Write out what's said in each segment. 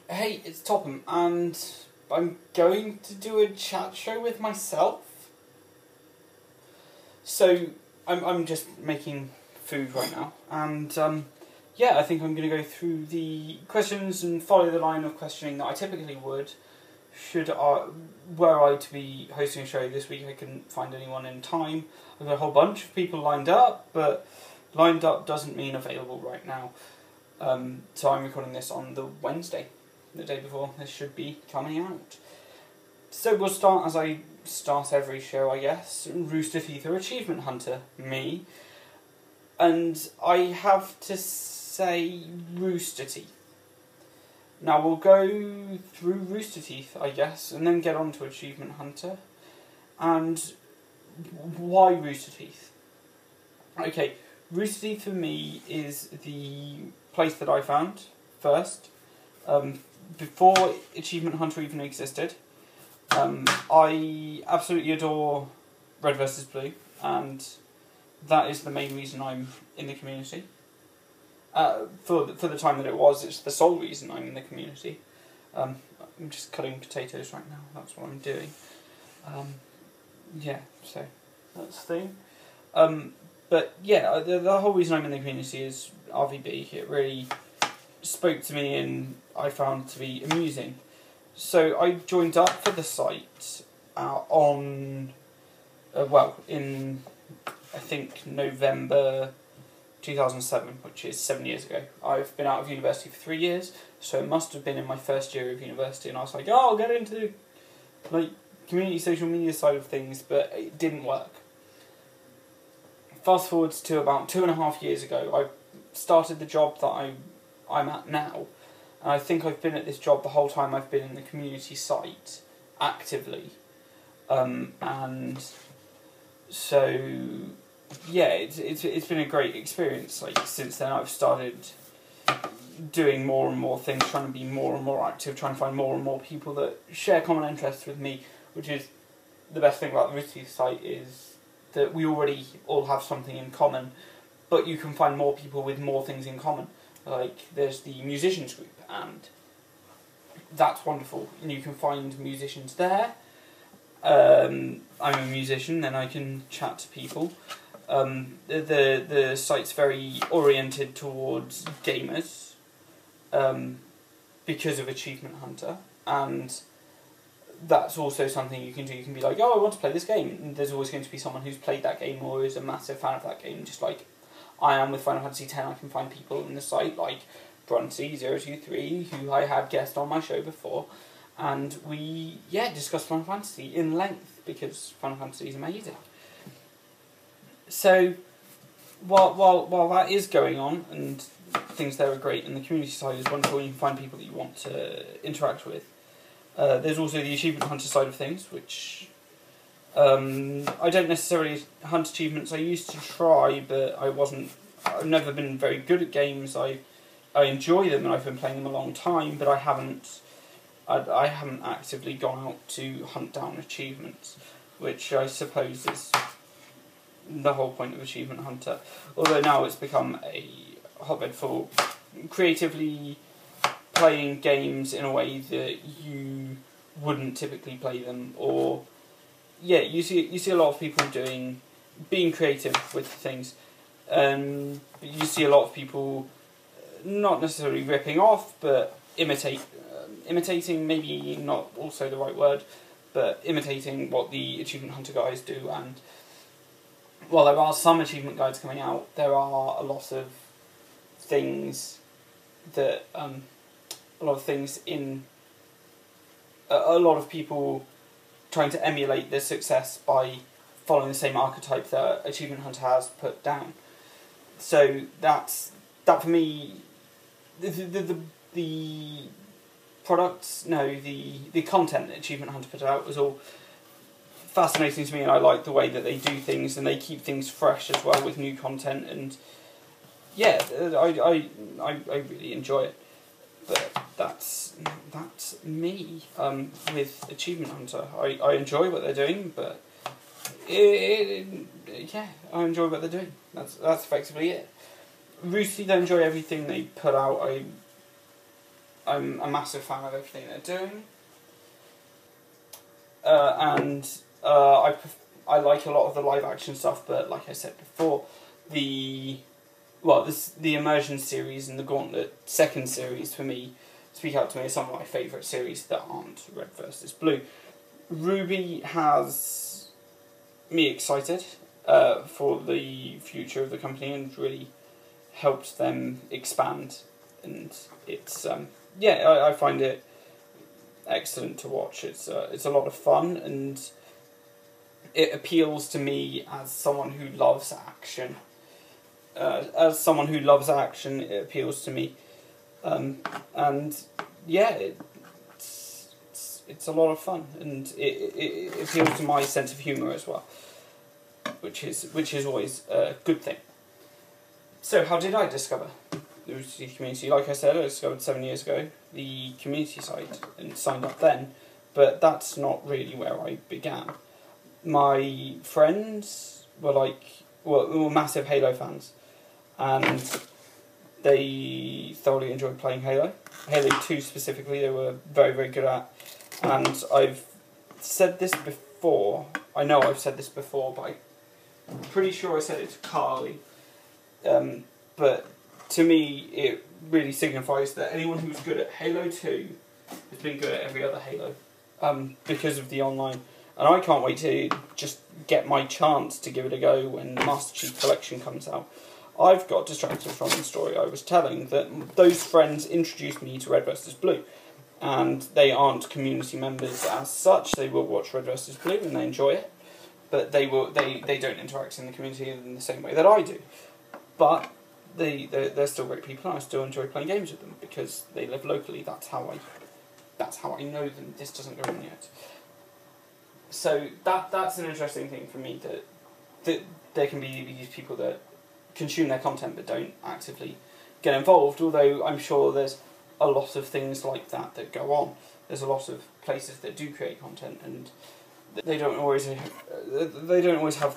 Hey, it's Topham, and I'm going to do a chat show with myself. So, I'm just making food right now, and yeah, I think I'm going to go through the questions and follow the line of questioning that I typically would. Were I to be hosting a show this week, I couldn't find anyone in time. I've got a whole bunch of people lined up, but lined up doesn't mean available right now. So I'm recording this on the Wednesday, the day before this should be coming out. So we'll start as I start every show, I guess. Rooster Teeth or Achievement Hunter, me. And I have to say Rooster Teeth. Now we'll go through Rooster Teeth, I guess, and then get on to Achievement Hunter. And why Rooster Teeth? Okay, Rooster Teeth for me is the place that I found first. Before Achievement Hunter even existed. I absolutely adore Red vs Blue, and that is the main reason I'm in the community. For the time that it was, it's the sole reason I'm in the community. I'm just cutting potatoes right now, that's what I'm doing. Yeah, so that's the thing. But yeah, the whole reason I'm in the community is RVB. It really spoke to me and I found to be amusing. So I joined up for the site in I think November 2007, which is 7 years ago. I've been out of university for 3 years, so it must have been in my first year of university, and I was like, oh, I'll get into the community social media side of things, but it didn't work. Fast forwards to about 2.5 years ago, I started the job that I'm at now, and I think I've been at this job the whole time I've been in the community site, actively. And so yeah, it's been a great experience. Since then I've started doing more and more things, trying to be more and more active, trying to find more and more people that share common interests with me, which is the best thing about the Rooster Teeth site, is that we already all have something in common, but you can find more people with more things in common. Like, there's the musicians group, and that's wonderful, and you can find musicians there. I'm a musician, then I can chat to people. The site's very oriented towards gamers, because of Achievement Hunter, and that's also something you can do. You can be like, oh, I want to play this game, and there's always going to be someone who's played that game or is a massive fan of that game, just like I am with Final Fantasy X. I can find people in the site like Brunty023, who I had guest on my show before, and we discussed Final Fantasy in length because Final Fantasy is amazing. So while that is going on and things there are great, and the community side is wonderful, and you can find people that you want to interact with, there's also the Achievement Hunter side of things, which I don't necessarily hunt achievements. I used to try, but I've never been very good at games. I enjoy them, and I've been playing them a long time, but I haven't actively gone out to hunt down achievements, which I suppose is the whole point of Achievement Hunter. Although now it's become a hotbed for creatively playing games in a way that you wouldn't typically play them, or you see a lot of people being creative with things. You see a lot of people not necessarily ripping off, but imitating, maybe not also the right word, but imitating what the Achievement Hunter guys do. And while there are some achievement guides coming out, there are a lot of things in a lot of people trying to emulate their success by following the same archetype that Achievement Hunter has put down. So that for me, the content that Achievement Hunter put out was all fascinating to me, and I like the way that they do things, and they keep things fresh as well with new content, and yeah, I really enjoy it. But that's me with Achievement Hunter. I enjoy what they're doing, but I enjoy what they're doing. That's effectively it. Rooster Teeth, I enjoy everything they put out. I'm a massive fan of everything they're doing. I like a lot of the live action stuff, but like I said before, the Immersion series and the Gauntlet second series for me speak out to me as some of my favourite series that aren't Red versus Blue. Ruby has me excited for the future of the company and really helped them expand, and it's I find it excellent to watch. It's a lot of fun, and it appeals to me as someone who loves action. It appeals to me, and yeah, it's a lot of fun, and it appeals to my sense of humour as well, which is always a good thing. So, how did I discover the Rooster Teeth community? Like I said, I discovered 7 years ago the community site and signed up then, but that's not really where I began. My friends were were massive Halo fans, and they thoroughly enjoyed playing Halo. Halo 2 specifically, they were very, very good at. And I've said this before, I know I've said this before, but I'm pretty sure I said it to Carly. But to me, it really signifies that anyone who's good at Halo 2 has been good at every other Halo, because of the online. And I can't wait to just get my chance to give it a go when Master Chief Collection comes out. I've got distracted from the story I was telling that those friends introduced me to Red vs. Blue, and they aren't community members as such. They will watch Red vs. Blue and they enjoy it, but they don't interact in the community in the same way that I do. But they're still great people, and I still enjoy playing games with them because they live locally. That's how I know them. This doesn't go on yet. So that's an interesting thing for me, that there can be these people that consume their content but don't actively get involved, although I'm sure there's a lot of things like that go on. There's a lot of places that do create content, and they don't always have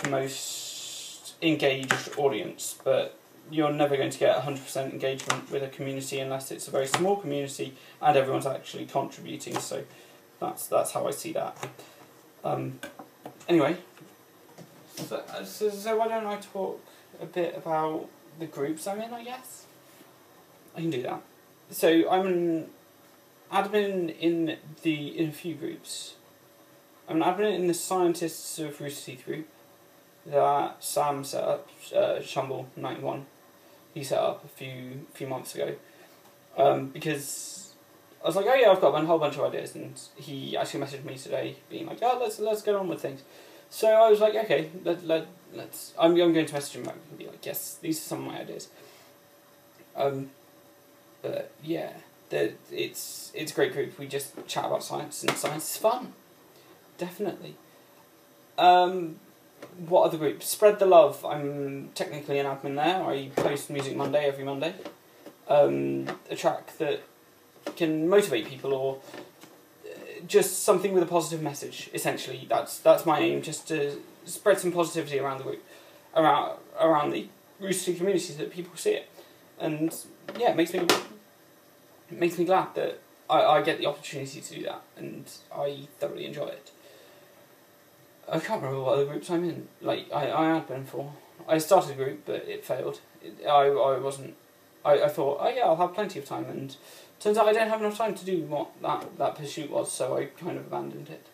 the most engaged audience, but you're never going to get 100% engagement with a community unless it's a very small community and everyone's actually contributing, so that's how I see that. Anyway, so why don't I talk a bit about the groups I'm in, I guess? I can do that. So I'm an admin in a few groups. I'm an admin in the Scientists of Rooster Teeth group that Sam set up, Shumble91. He set up a few months ago, because I was like, oh yeah, I've got a whole bunch of ideas, and he actually messaged me today, being like, oh, let's get on with things. So I was like, okay, let's. I'm going to message him back and be like, yes, these are some of my ideas. But yeah, it's a great group. We just chat about science, and science is fun, definitely. What other groups? Spread the Love. I'm technically an admin there. I post Music Monday every Monday. A track that can motivate people, or just something with a positive message. Essentially, that's my aim. Just to spread some positivity around the group, around the Rooster Teeth community, so that people see it. And yeah, it makes me glad that I get the opportunity to do that, and I thoroughly enjoy it. I can't remember what other groups I'm in. Like, I had been for. I started a group, but it failed. I thought, oh yeah, I'll have plenty of time, and turns out I don't have enough time to do what that pursuit was, so I kind of abandoned it.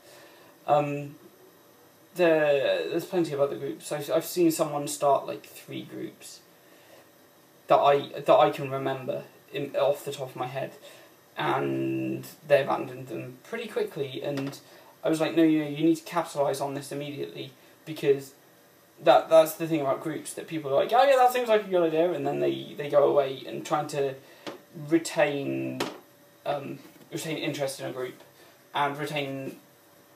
There's plenty of other groups. I've seen someone start like 3 groups that I can remember off the top of my head, and they abandoned them pretty quickly, and I was like, no, you need to capitalise on this immediately, because that's the thing about groups, that people are like, oh yeah, that seems like a good idea, and then they go away, and trying to retain interest in a group, and retain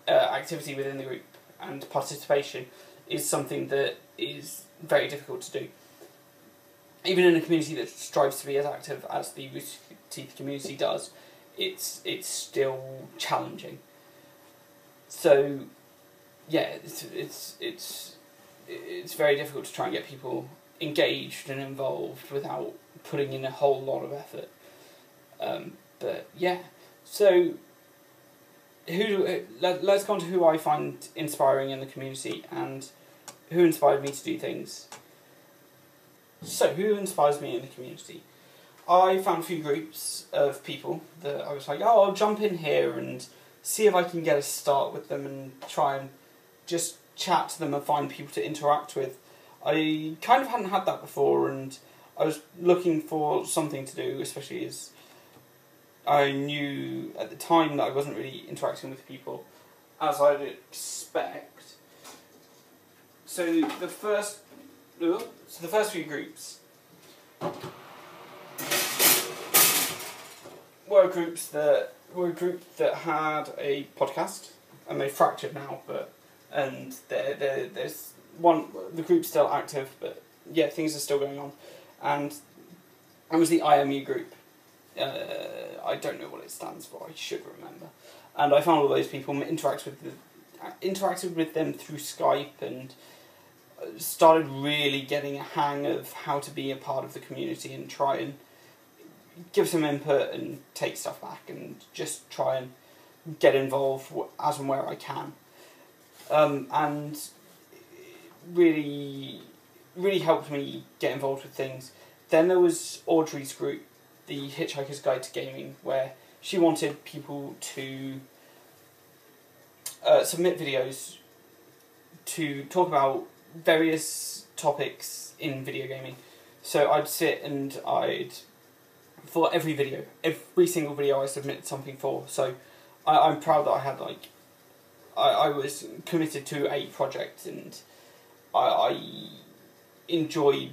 activity within the group, and participation is something that is very difficult to do. Even in a community that strives to be as active as the Rooster Teeth community does, it's still challenging. So, yeah, it's very difficult to try and get people engaged and involved without putting in a whole lot of effort. But yeah, so let's go on to who I find inspiring in the community and who inspired me to do things. So, who inspires me in the community? I found a few groups of people that I was like, oh, I'll jump in here and see if I can get a start with them and try and just chat to them and find people to interact with. I kind of hadn't had that before, and I was looking for something to do, especially as I knew at the time that I wasn't really interacting with people as I'd expect. So the first few groups were a group that had a podcast, and they fractured now, and there's one, the group's still active, but yeah, things are still going on, and it was the IMU group. I don't know what it stands for. I should remember. And I found all those people, interacted with them through Skype, and started really getting a hang of how to be a part of the community and try and give some input and take stuff back and just try and get involved as and where I can. And really helped me get involved with things. Then there was Audrey's group, the Hitchhiker's Guide to Gaming, where she wanted people to submit videos to talk about various topics in video gaming. So I'd sit and for every single video I submitted something for. So I'm proud that I had I was committed to a project, and I enjoy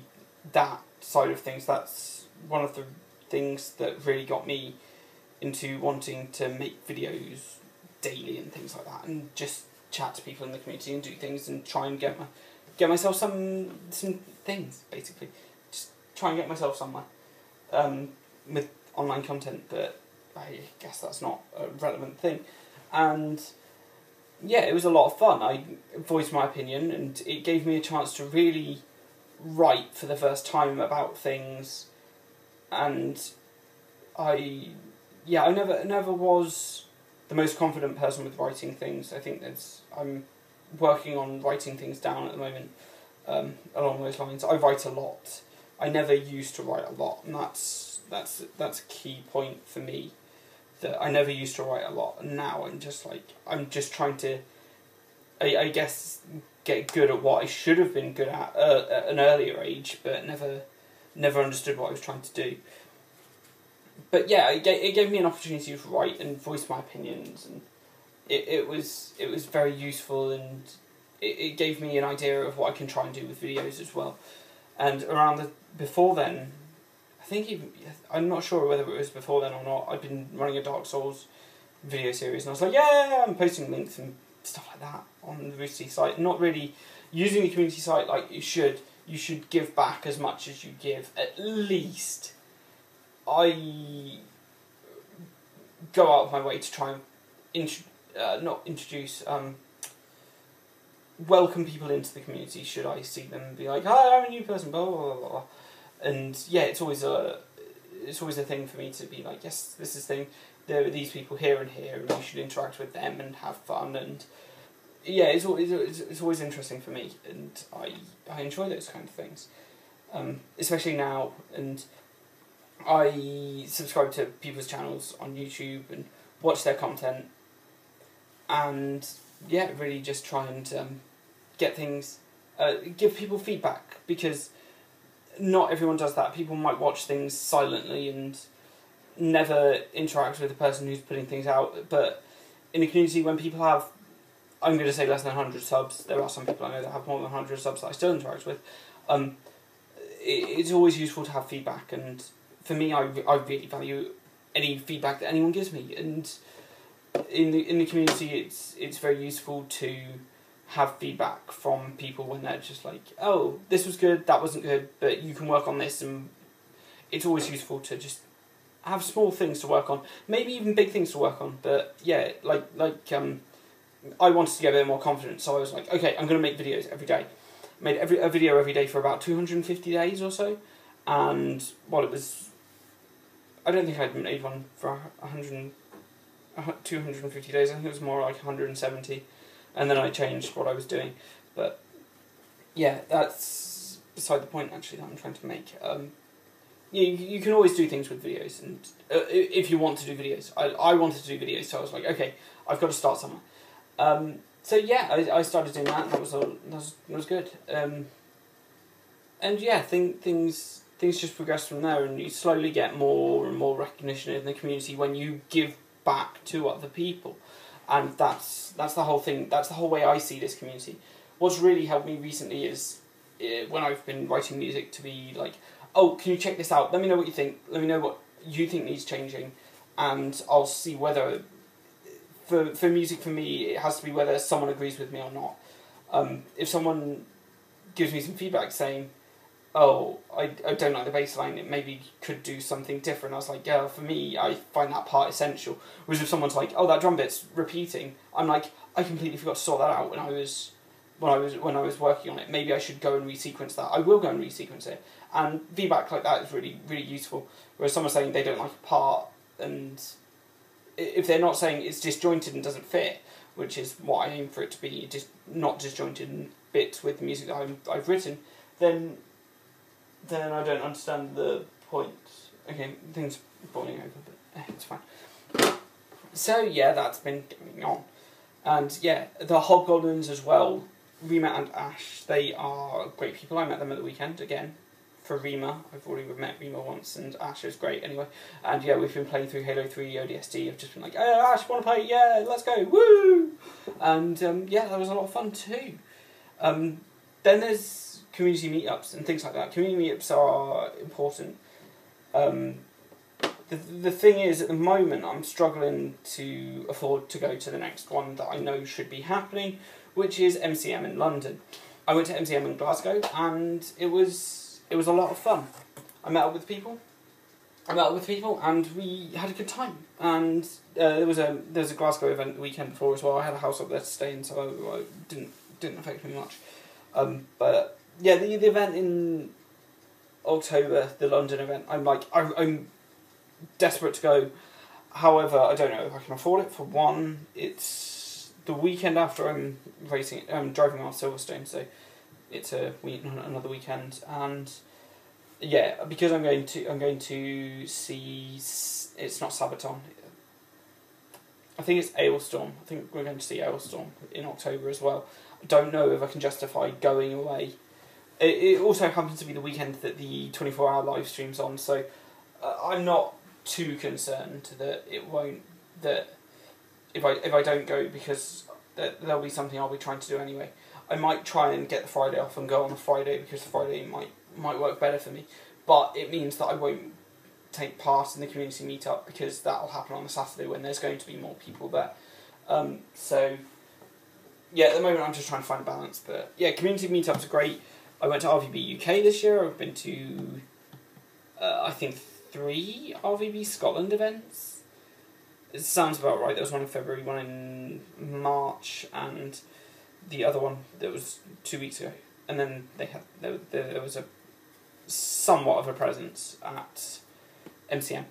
that side of things. That's one of the things that really got me into wanting to make videos daily and things like that, and just chat to people in the community and do things and try and get myself some things, basically. Just try and get myself somewhere with online content, but I guess that's not a relevant thing. And yeah, it was a lot of fun. I voiced my opinion, and it gave me a chance to really write for the first time about things. And I never was the most confident person with writing things. I think I'm working on writing things down at the moment, along those lines. I write a lot. I never used to write a lot, and that's a key point for me. That I never used to write a lot, and now I'm just trying to, I guess, get good at what I should have been good at an earlier age, but never understood what I was trying to do. But yeah, it gave me an opportunity to write and voice my opinions, and it was very useful, and it gave me an idea of what I can try and do with videos as well. And before then, I'm not sure whether it was before then or not, I'd been running a Dark Souls video series, and I was like, yeah, I'm posting links and stuff like that on the Roosty site. Not really using the community site like you should. You should give back as much as you give. At least I go out of my way to try and welcome people into the community. Should I see them and be like, hi, I'm a new person, blah blah blah blah. And yeah, it's always a thing for me to be like, yes, this is thing. There are these people here and here, and you should interact with them and have fun. And yeah, it's always interesting for me, and I enjoy those kind of things, especially now. And I subscribe to people's channels on YouTube and watch their content, and yeah, really just try and get things, give people feedback, because not everyone does that. People might watch things silently and never interact with the person who's putting things out. But in a community, when people have, I'm going to say less than 100 subs, there are some people I know that have more than 100 subs that I still interact with, it's always useful to have feedback. And for me, I really value any feedback that anyone gives me. And in the community, it's very useful to have feedback from people when they're just like, oh, this was good, that wasn't good, but you can work on this. And it's always useful to just have small things to work on, maybe even big things to work on. But yeah, I wanted to get a bit more confidence, so I was like, okay, I'm going to make videos every day. Made a video every day for about 250 days or so, and it was I don't think I'd made one for 250 days. I think it was more like 170, and then I changed what I was doing. But yeah, that's beside the point actually that I'm trying to make. You can always do things with videos, and if you want to do videos, I wanted to do videos, so I was like, okay, I've got to start somewhere. So yeah, I started doing that. That was good. And yeah, things just progress from there, and you slowly get more and more recognition in the community when you give back to other people, and that's the whole thing. That's the whole way I see this community. What's really helped me recently is when I've been writing music to be like, oh, can you check this out? Let me know what you think. Let me know what you think needs changing, and I'll see whether for music for me it has to be whether someone agrees with me or not. If someone gives me some feedback saying, oh, I don't like the bass line, it maybe could do something different. I was like, yeah, for me, I find that part essential. Whereas if someone's like, oh, that drum bit's repeating, I'm like, I completely forgot to sort that out when I was working on it. Maybe I should go and resequence that. I will go and resequence it. And feedback like that is really, really useful. Whereas someone's saying they don't like a part, and if they're not saying it's disjointed and doesn't fit, which is what I aim for it to be, just not disjointed and bits with the music that I've written, then I don't understand the point. Okay, things are boiling over, but it's fine. So yeah, that's been going on. And yeah, the Hobgoblins as well, Rima and Ash, they are great people. I met them at the weekend, again, for Rima. I've already met Rima once, and Ash is great anyway. And yeah, we've been playing through Halo 3 ODST. I've just been like, hey Ash, wanna play? Yeah, let's go, woo! And yeah, that was a lot of fun too. Then there's community meetups and things like that. Community meetups are important. The thing is, at the moment, I'm struggling to afford to go to the next one that I know should be happening, which is MCM in London. I went to MCM in Glasgow, and it was a lot of fun. I met up with people, and we had a good time. And there was a Glasgow event the weekend before as well. I had a house up there to stay in, so it didn't affect me much. But yeah, the event in October, the London event, I'm desperate to go. However, I don't know if I can afford it. For one, it's the weekend after I'm driving off Silverstone, so it's another weekend. And yeah, because I'm going to see. It's not Sabaton. I think it's Aylestorm. I think we're going to see Aylestorm in October as well. I don't know if I can justify going away. It also happens to be the weekend that the 24-hour live stream's on, so I'm not too concerned that it won't. That if I don't go, because there'll be something I'll be trying to do anyway. I might try and get the Friday off and go on the Friday, because the Friday might work better for me. But it means that I won't take part in the community meetup, because that'll happen on the Saturday when there's going to be more people there. So yeah, at the moment I'm just trying to find a balance. But yeah, community meetups are great. I went to RVB UK this year. I've been to I think 3 RVB Scotland events. It sounds about right. There was one in February, one in March, and the other one that was 2 weeks ago. And then there was a somewhat of a presence at MCM.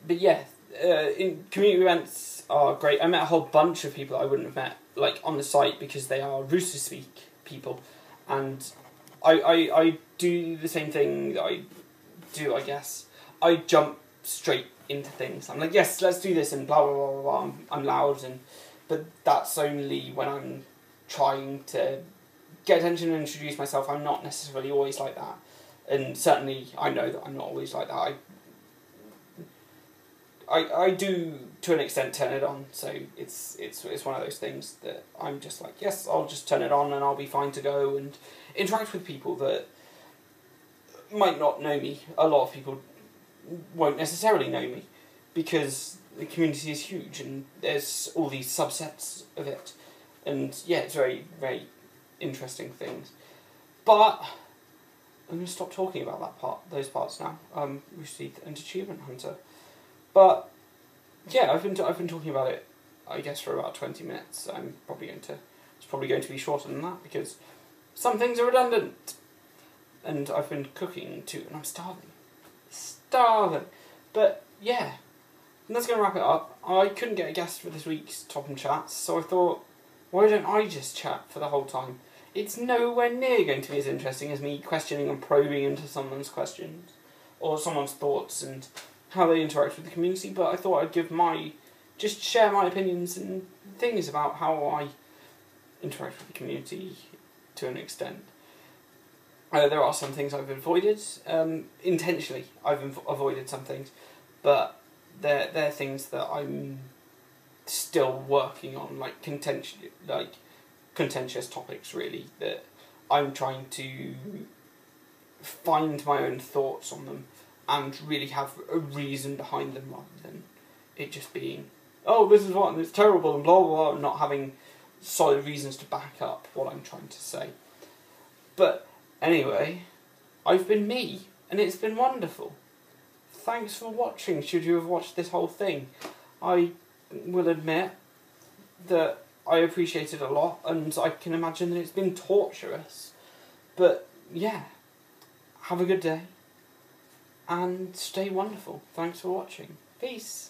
But yeah, in community events are great. I met a whole bunch of people I wouldn't have met on the site, because they are Rooster Speak people, and I do the same thing that I do, I guess. I jump straight into things. I'm like, yes, let's do this, and blah blah blah blah blah. I'm loud, but that's only when I'm trying to get attention and introduce myself. I'm not necessarily always like that, and certainly I know that I'm not always like that. I do to an extent turn it on, so it's one of those things that I'm just like, yes, I'll just turn it on and I'll be fine to go and interact with people that might not know me. A lot of people won't necessarily know me, because the community is huge and there's all these subsets of it, and yeah, it's very, very interesting things. But I'm going to stop talking about those parts now. Received and Achievement Hunter. But yeah, I've been talking about it, I guess, for about 20 minutes. It's probably going to be shorter than that, because some things are redundant. And I've been cooking too, and I'm starving. darling. But yeah, and that's going to wrap it up. I couldn't get a guest for this week's Topham Chats, so I thought, why don't I just chat for the whole time? It's nowhere near going to be as interesting as me questioning and probing into someone's questions, or someone's thoughts and how they interact with the community, but I thought I'd just share my opinions and things about how I interact with the community to an extent. There are some things I've avoided, intentionally I've avoided some things, but they're things that I'm still working on, like contentious topics really, that I'm trying to find my own thoughts on them and really have a reason behind them rather than it just being, oh, this is what, and it's terrible and blah blah blah, and not having solid reasons to back up what I'm trying to say. But anyway, I've been me, and it's been wonderful. Thanks for watching, should you have watched this whole thing. I will admit that I appreciate it a lot, and I can imagine that it's been torturous. But yeah, have a good day, and stay wonderful. Thanks for watching. Peace.